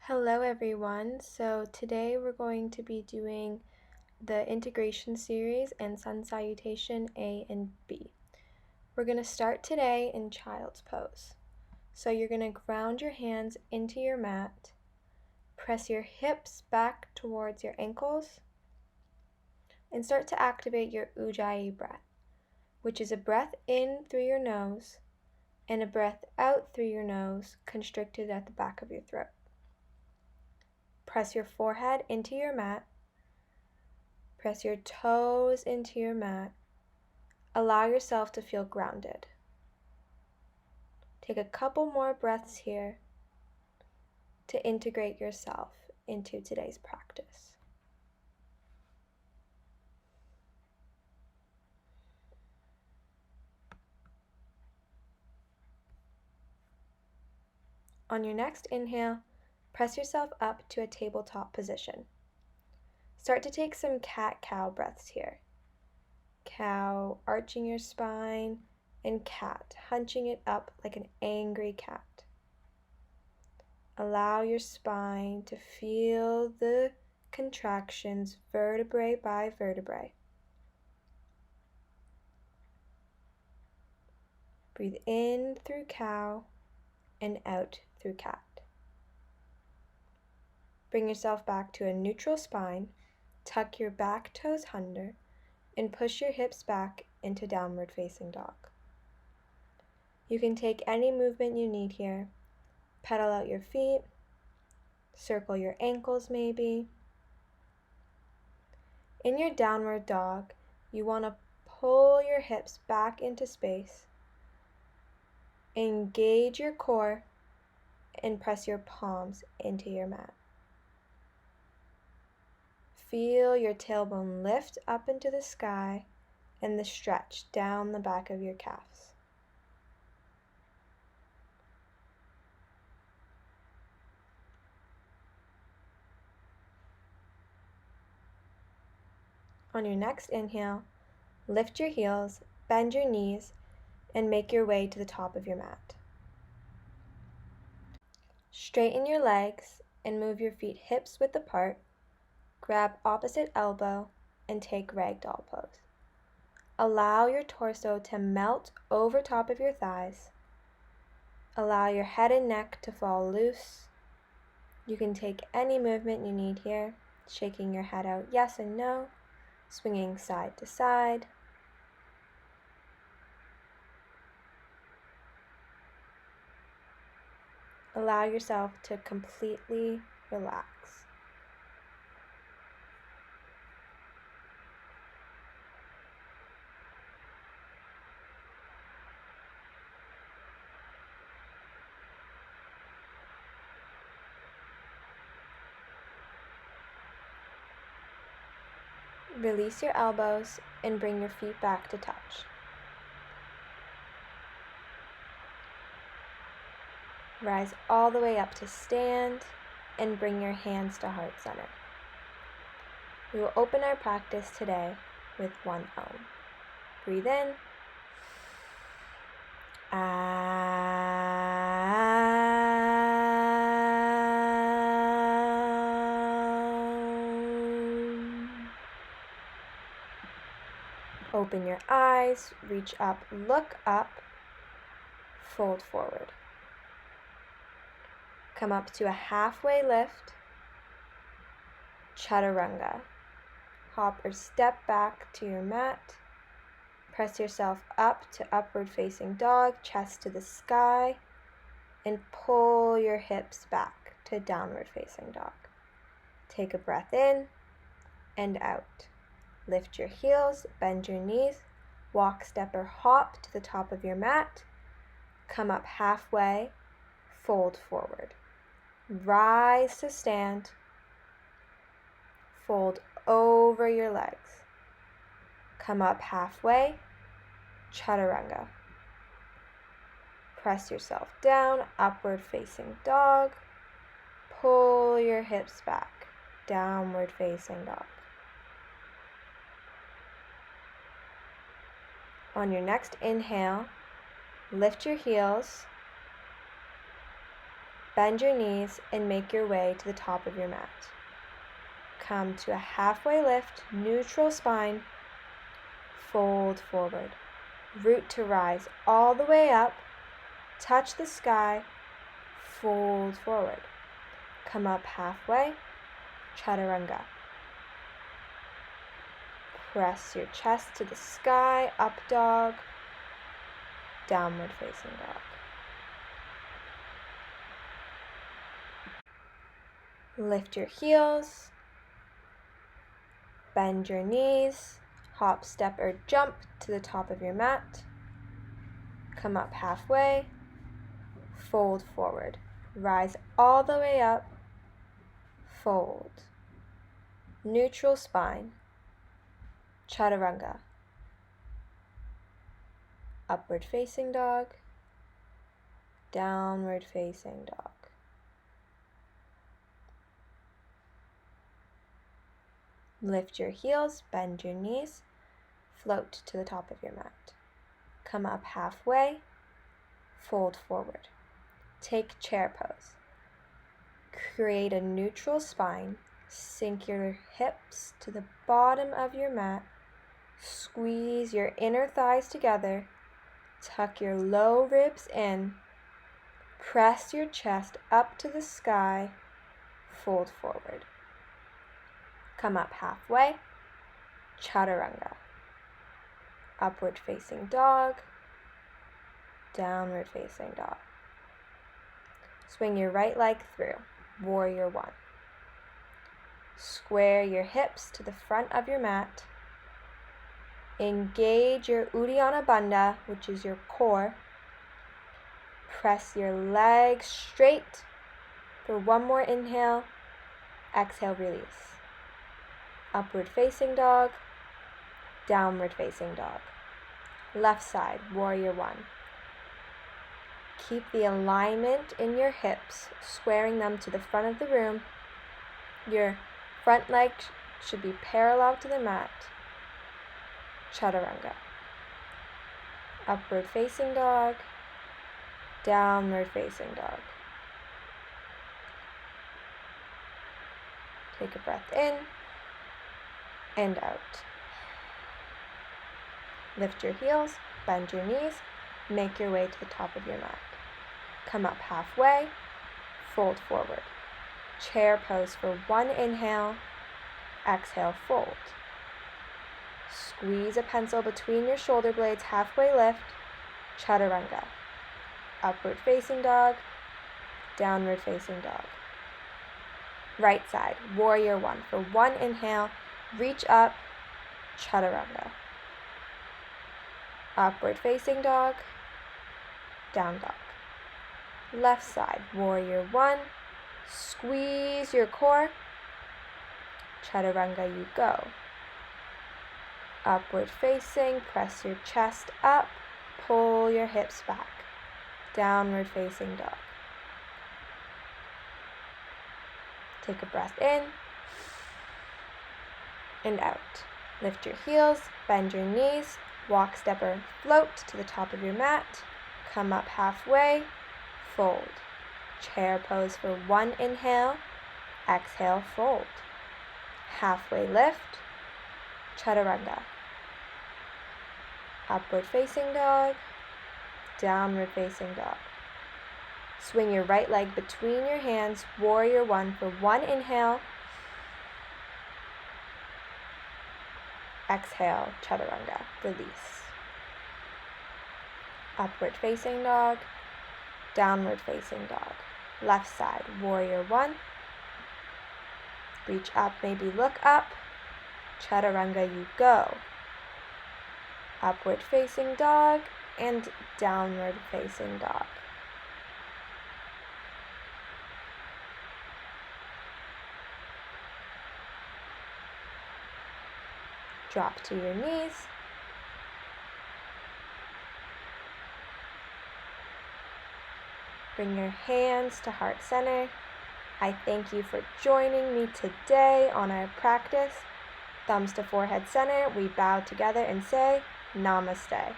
Hello everyone. So today we're going to be doing the integration series and sun salutation A and B. We're going to start today in child's pose. So you're going to ground your hands into your mat, press your hips back towards your ankles, and start to activate your Ujjayi breath, which is a breath in through your nose and a breath out through your nose, constricted at the back of your throat. Press your forehead into your mat. Press your toes into your mat. Allow yourself to feel grounded. Take a couple more breaths here to integrate yourself into today's practice. On your next inhale, press yourself up to a tabletop position. Start to take some cat-cow breaths here. Cow, arching your spine, and cat, hunching it up like an angry cat. Allow your spine to feel the contractions vertebrae by vertebrae. Breathe in through cow and out through cat. Bring yourself back to a neutral spine, tuck your back toes under, and push your hips back into downward facing dog. You can take any movement you need here. Pedal out your feet, circle your ankles maybe. In your downward dog, you want to pull your hips back into space, engage your core, and press your palms into your mat. Feel your tailbone lift up into the sky and the stretch down the back of your calves. On your next inhale, lift your heels, bend your knees, and make your way to the top of your mat. Straighten your legs and move your feet hips width apart. Grab opposite elbow and take ragdoll pose. Allow your torso to melt over top of your thighs. Allow your head and neck to fall loose. You can take any movement you need here, shaking your head out yes and no, swinging side to side. Allow yourself to completely relax. Release your elbows and bring your feet back to touch. Rise all the way up to stand and bring your hands to heart center. We will open our practice today with one Om. Breathe in. Open your eyes, reach up, look up, fold forward. Come up to a halfway lift, chaturanga. Hop or step back to your mat. Press yourself up to upward facing dog, chest to the sky, and pull your hips back to downward facing dog. Take a breath in and out. Lift your heels, bend your knees, walk, step, or hop to the top of your mat. Come up halfway, fold forward. Rise to stand. Fold over your legs. Come up halfway, chaturanga. Press yourself down, upward facing dog. Pull your hips back, downward facing dog. On your next inhale, lift your heels, bend your knees, and make your way to the top of your mat. Come to a halfway lift, neutral spine, fold forward. Root to rise all the way up, touch the sky, fold forward. Come up halfway, chaturanga. Press your chest to the sky, up dog, downward facing dog. Lift your heels, bend your knees, hop, step, or jump to the top of your mat. Come up halfway, fold forward. Rise all the way up, fold. Neutral spine, chaturanga. Upward facing dog, downward facing dog. Lift your heels, bend your knees, float to the top of your mat. Come up halfway, fold forward. Take chair pose. Create a neutral spine. Sink your hips to the bottom of your mat. Squeeze your inner thighs together. Tuck your low ribs in. Press your chest up to the sky. Fold forward. Come up halfway, chaturanga. Upward facing dog, downward facing dog. Swing your right leg through, warrior one. Square your hips to the front of your mat. Engage your Uddiyana Bandha, which is your core. Press your legs straight for one more inhale. Exhale, release. Upward facing dog, downward facing dog. Left side, warrior one. Keep the alignment in your hips, squaring them to the front of the room. Your front leg should be parallel to the mat. Chaturanga. Upward facing dog, downward facing dog. Take a breath in and out. Lift your heels, bend your knees, make your way to the top of your mat. Come up halfway, fold forward. Chair pose for one inhale, exhale, fold. Squeeze a pencil between your shoulder blades, halfway lift, chaturanga. Upward facing dog, downward facing dog. Right side, warrior one. For one inhale, reach up, chaturanga. Upward facing dog, down dog. Left side, warrior one. Squeeze your core, chaturanga you go. Upward facing, press your chest up, pull your hips back. Downward facing dog. Take a breath in and out. Lift your heels, bend your knees, walk, step, or float to the top of your mat. Come up halfway, fold. Chair pose for one inhale, exhale, fold. Halfway lift, chaturanga. Upward facing dog, downward facing dog. Swing your right leg between your hands, warrior one. For one inhale, exhale, chaturanga, release. Upward facing dog, downward facing dog. Left side, warrior one. Reach up, maybe look up, chaturanga you go. Upward facing dog and downward facing dog. Drop to your knees. Bring your hands to heart center. I thank you for joining me today on our practice. Thumbs to forehead center. We bow together and say Namaste.